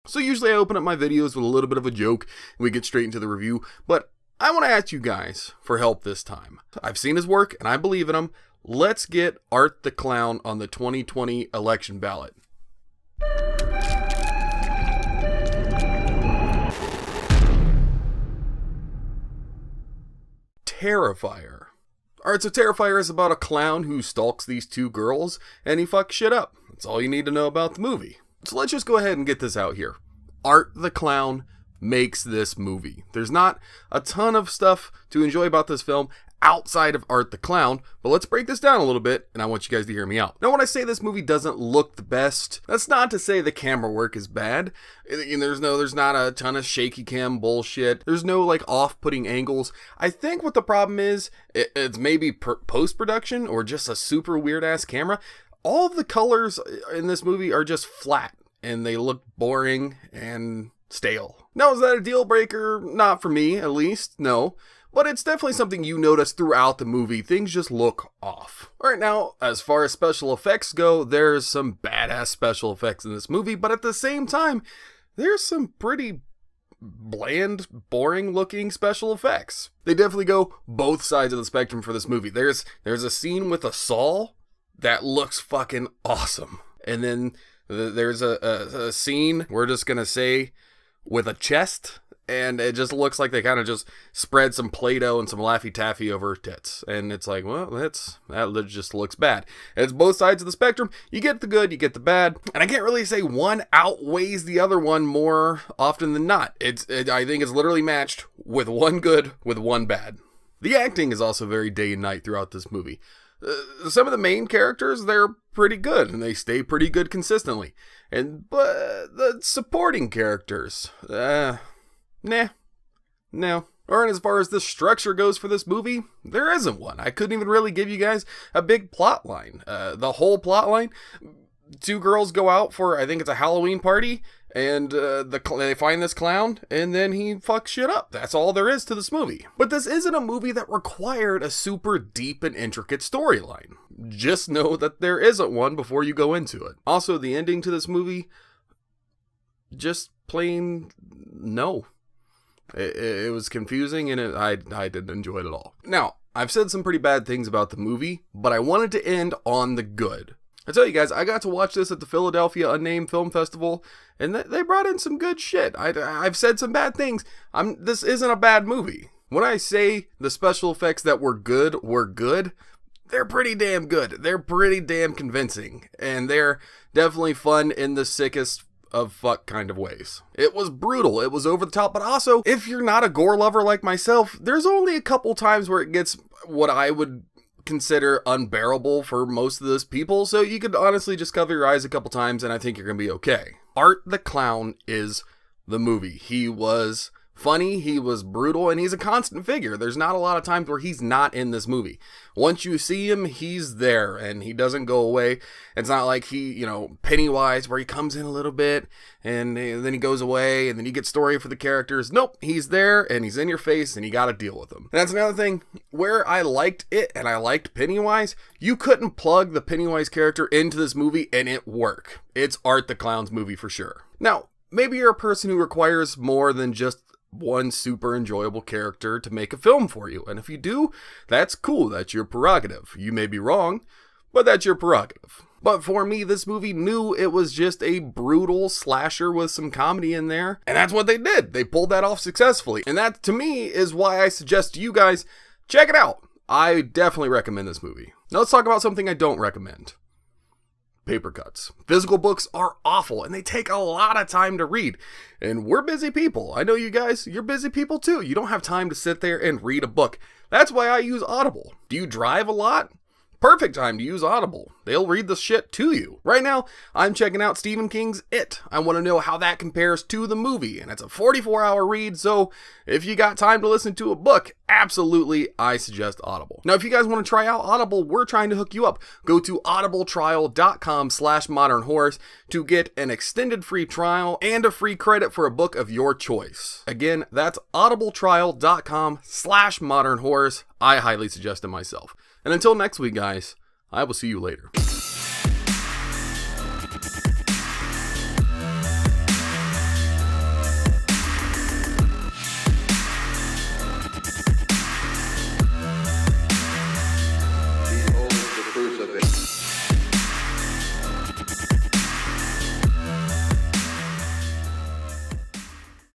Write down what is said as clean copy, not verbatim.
So usually I open up my videos with a little bit of a joke and we get straight into the review, but I want to ask you guys for help this time. I've seen his work and I believe in him. Let's get Art the Clown on the 2020 election ballot. Terrifier. Alright, so Terrifier is about a clown who stalks these two girls and he fucks shit up. That's all you need to know about the movie. So let's just go ahead and get this out here. Art the Clown makes this movie. There's not a ton of stuff to enjoy about this film outside of Art the Clown, but let's break this down a little bit and I want you guys to hear me out. Now when I say this movie doesn't look the best, that's not to say the camera work is bad. There's not a ton of shaky cam bullshit. There's no like off-putting angles. I think what the problem is, it's maybe post-production or just a super weird ass camera. All of the colors in this movie are just flat and they look boring and stale. Now, is that a deal breaker? Not for me, at least, no. But it's definitely something you notice throughout the movie. Things just look off. Alright, now, as far as special effects go, there's some badass special effects in this movie, but at the same time, there's some pretty bland, boring looking special effects. They definitely go both sides of the spectrum for this movie. There's a scene with a saw that looks fucking awesome. And then there's a scene, we're just gonna say, with a chest, and it just looks like they kind of just spread some Play-Doh and some Laffy Taffy over her tits. And it's like, well, that just looks bad. It's both sides of the spectrum. You get the good, you get the bad. And I can't really say one outweighs the other one more often than not. I think it's literally matched with one good, with one bad. The acting is also very day and night throughout this movie. Some of the main characters, they're pretty good, and they stay pretty good consistently. But the supporting characters, no. Or as far as the structure goes for this movie, there isn't one. I couldn't even really give you guys a big plot line. The whole plot line, two girls go out for, I think it's a Halloween party, and they find this clown, and then he fucks shit up. That's all there is to this movie. But this isn't a movie that required a super deep and intricate storyline. Just know that there isn't one before you go into it. Also, the ending to this movie, just plain no. It was confusing, and I didn't enjoy it at all. Now, I've said some pretty bad things about the movie, but I wanted to end on the good. I tell you guys, I got to watch this at the Philadelphia Unnamed Film Festival, and they brought in some good shit. I've said some bad things. This isn't a bad movie. When I say the special effects that were good, they're pretty damn good. They're pretty damn convincing, and they're definitely fun in the sickest of fuck kind of ways. It was brutal, it was over the top, but also, if you're not a gore lover like myself, there's only a couple times where it gets what I would consider unbearable for most of those people, so you could honestly just cover your eyes a couple times and I think you're gonna be okay. Art the Clown is the movie. He was funny, he was brutal, and he's a constant figure. There's not a lot of times where he's not in this movie. Once you see him, he's there, and he doesn't go away. It's not like he, Pennywise, where he comes in a little bit, and then he goes away, and then you get story for the characters. Nope, he's there, and he's in your face, and you gotta deal with him. And that's another thing, where I liked it, and I liked Pennywise, you couldn't plug the Pennywise character into this movie, and it work. It's Art the Clown's movie for sure. Now, maybe you're a person who requires more than just one super enjoyable character to make a film for you. And if you do, that's cool. That's your prerogative. You may be wrong, but that's your prerogative. But for me, this movie knew it was just a brutal slasher with some comedy in there. And that's what they did. They pulled that off successfully. And that, to me, is why I suggest to you guys, check it out. I definitely recommend this movie. Now let's talk about something I don't recommend. Paper cuts. Physical books are awful and they take a lot of time to read. And we're busy people. I know you guys, you're busy people too. You don't have time to sit there and read a book. That's why I use Audible. Do you drive a lot? Perfect time to use Audible. They'll read the shit to you. Right now, I'm checking out Stephen King's It. I want to know how that compares to the movie, and it's a 44-hour read, so if you got time to listen to a book, absolutely, I suggest Audible. Now, if you guys want to try out Audible, we're trying to hook you up. Go to audibletrial.com/modernhorrors to get an extended free trial and a free credit for a book of your choice. Again, that's audibletrial.com/modernhorrors. I highly suggest it myself. And until next week, guys, I will see you later.